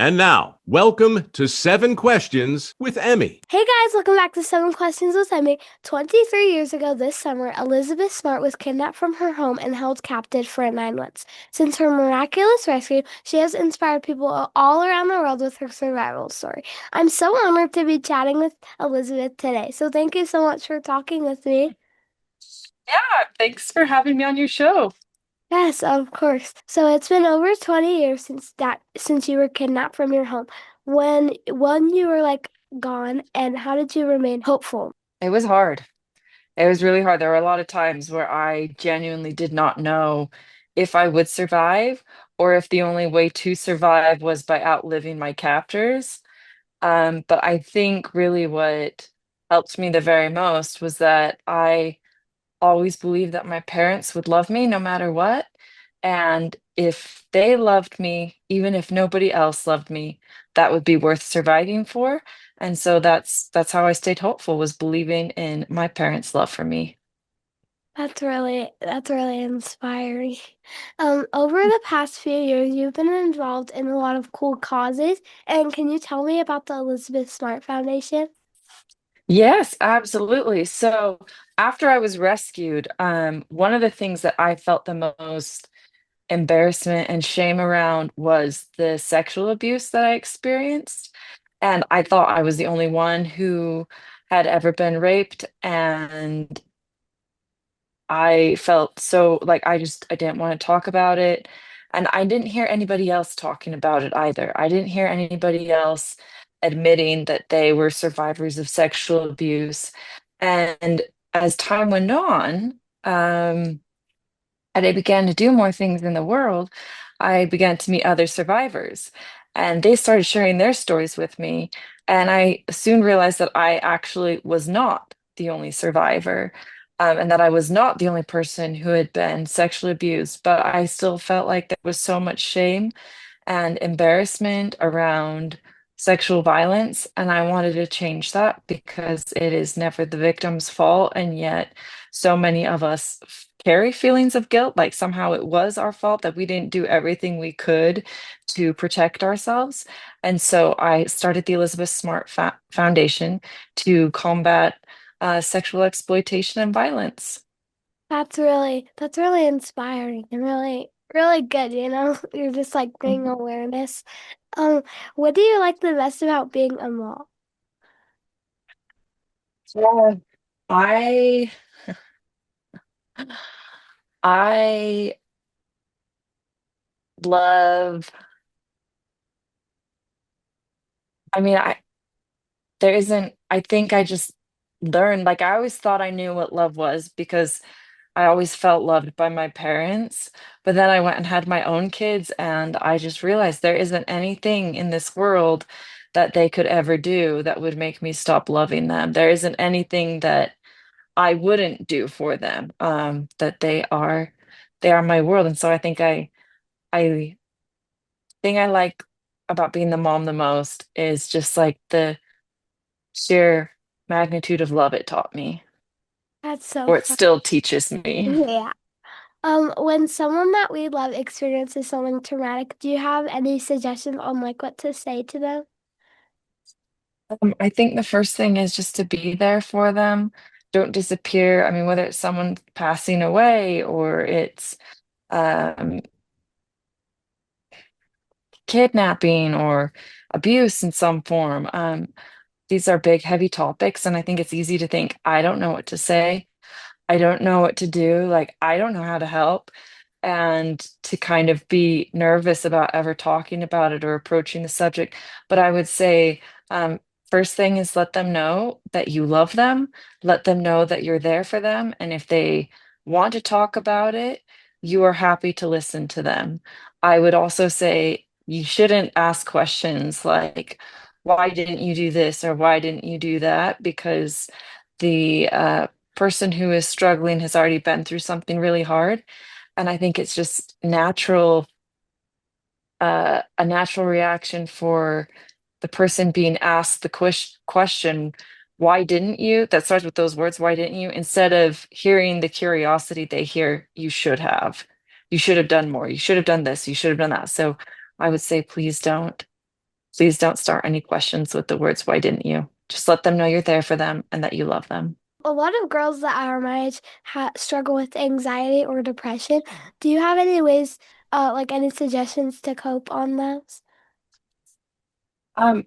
And now, welcome to Seven Questions with Emmy. Hey guys, welcome back to Seven Questions with Emmy. 23 years ago this summer, Elizabeth Smart was kidnapped from her home and held captive for 9 months. Since her miraculous rescue, she has inspired people all around the world with her survival story. I'm so honored to be chatting with Elizabeth today, so thank you so much for talking with me. Yeah, thanks for having me on your show. Yes, of course. So it's been over 20 years since you were kidnapped from your home. When you were like gone, and how did you remain hopeful? It was hard. It was really hard. There were a lot of times where I genuinely did not know if I would survive or if the only way to survive was by outliving my captors. But I think really what helped me the very most was that I always believed that my parents would love me no matter what. And if they loved me, even if nobody else loved me, that would be worth surviving for. And so that's how I stayed hopeful, was believing in my parents' love for me. That's really inspiring. Over the past few years, you've been involved in a lot of cool causes. And can you tell me about the Elizabeth Smart Foundation? Yes, absolutely. So after I was rescued, one of the things that I felt the most embarrassment and shame around was the sexual abuse that I experienced. And I thought I was the only one who had ever been raped. And I felt so like I didn't want to talk about it. And I didn't hear anybody else talking about it either. I didn't hear anybody else admitting that they were survivors of sexual abuse. And as time went on, and I began to do more things in the world, I began to meet other survivors. And they started sharing their stories with me. And I soon realized that I actually was not the only survivor, and that I was not the only person who had been sexually abused. But I still felt like there was so much shame and embarrassment around sexual violence. And I wanted to change that because it is never the victim's fault. And yet, so many of us carry feelings of guilt, like somehow it was our fault that we didn't do everything we could to protect ourselves. And so I started the Elizabeth Smart Foundation to combat sexual exploitation and violence. That's really inspiring and really good, you know? You're just like bringing awareness. Um, what do you like the best about being a mom? Yeah, I I love, I mean, there isn't, I think I just learned, like I always thought I knew what love was because I always felt loved by my parents. But then I went and had my own kids, and I just realized there isn't anything in this world that they could ever do that would make me stop loving them. There isn't anything that I wouldn't do for them. That they are my world. And so I thing I like about being the mom the most is just like the sheer magnitude of love it taught me, That's so or it fun. still teaches me. Yeah. When someone that we love experiences something traumatic, do you have any suggestions on like what to say to them? I think the first thing is just to be there for them. Don't disappear. I mean, whether it's someone passing away or it's um, kidnapping or abuse in some form. These are big, heavy topics, and I think it's easy to think, I don't know what to say. I don't know what to do. Like, I don't know how to help. And to kind of be nervous about ever talking about it or approaching the subject. But I would say, first thing is let them know that you love them, let them know that you're there for them. And if they want to talk about it, you are happy to listen to them. I would also say you shouldn't ask questions like, why didn't you do this or why didn't you do that? Because the person who is struggling has already been through something really hard. And I think it's just a natural reaction for the person being asked the question, why didn't you? That starts with those words, why didn't you? Instead of hearing the curiosity, they hear, you should have. You should have done more. You should have done this. You should have done that. So I would say, please don't. Please don't start any questions with the words, why didn't you? Just let them know you're there for them and that you love them. A lot of girls that are my age struggle with anxiety or depression. Do you have any ways, like any suggestions to cope on those? Um,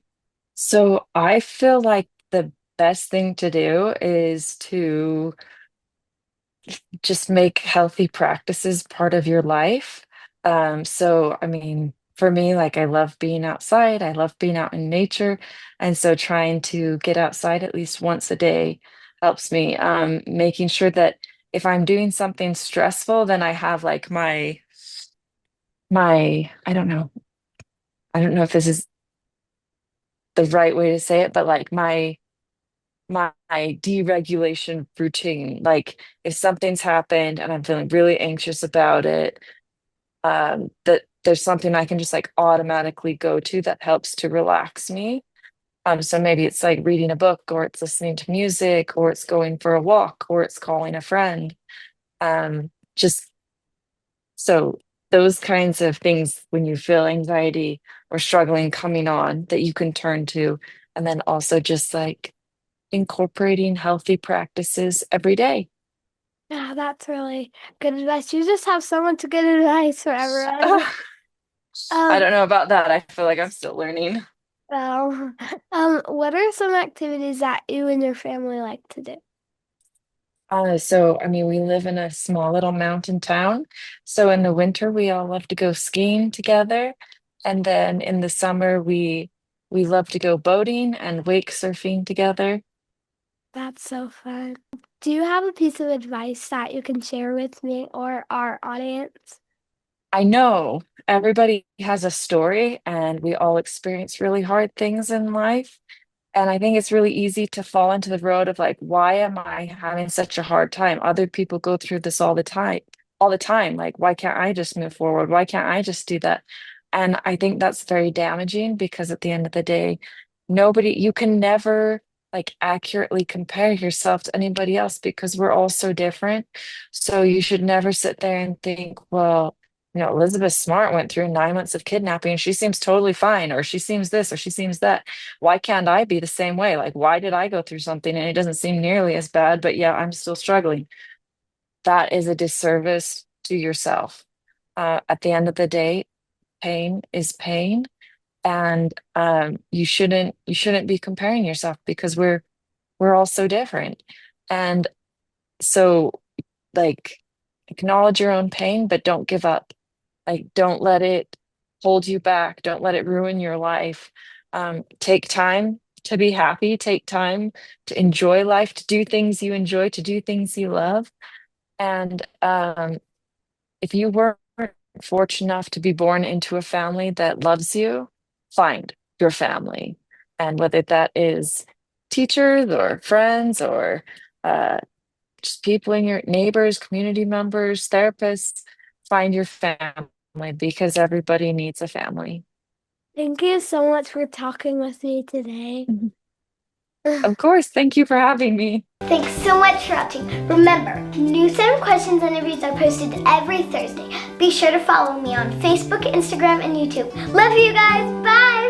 so I feel like the best thing to do is to just make healthy practices part of your life. So I mean, for me, like I love being outside, I love being out in nature. And so trying to get outside at least once a day helps me. Making sure that if I'm doing something stressful, then I have like my, I don't know if this is the right way to say it, but like my deregulation routine. Like if something's happened and I'm feeling really anxious about it, that there's something I can just like automatically go to that helps to relax me. So maybe it's like reading a book, or it's listening to music, or it's going for a walk, or it's calling a friend. Just so those kinds of things when you feel anxiety or struggling coming on that you can turn to, and then also just like incorporating healthy practices every day. Yeah, that's really good advice. You just have so much good advice for everyone. I Um, don't know about that. I feel like I'm still learning. what are some activities that you and your family like to do? So I mean, we live in a small little mountain town. So in the winter, we all love to go skiing together. And then in the summer, we love to go boating and wake surfing together. That's so fun. Do you have a piece of advice that you can share with me or our audience? I know everybody has a story and we all experience really hard things in life. And I think it's really easy to fall into the road of like, why am I having such a hard time? Other people go through this all the time. Like, why can't I just move forward? Why can't I just do that? And I think that's very damaging because at the end of the day, you can never like accurately compare yourself to anybody else because we're all so different. So you should never sit there and think, well, Elizabeth Smart went through 9 months of kidnapping. She seems totally fine, or she seems this, or she seems that. Why can't I be the same way? Like, why did I go through something and it doesn't seem nearly as bad, but yeah, I'm still struggling? That is a disservice to yourself. At the end of the day, pain is pain, and you shouldn't be comparing yourself because we're all so different. And so, like, acknowledge your own pain, but don't give up. Like, don't let it hold you back. Don't let it ruin your life. Take time to be happy. Take time to enjoy life, to do things you enjoy, to do things you love. And if you weren't fortunate enough to be born into a family that loves you, find your family. And whether that is teachers or friends or uh, just people in your neighbors, community members, therapists, find your family because everybody needs a family. Thank you so much for talking with me today. Mhm. Of course. Thank you for having me. Thanks so much for watching. Remember, new 7 questions interviews are posted every Thursday. Be sure to follow me on Facebook, Instagram, and YouTube. Love you guys. Bye.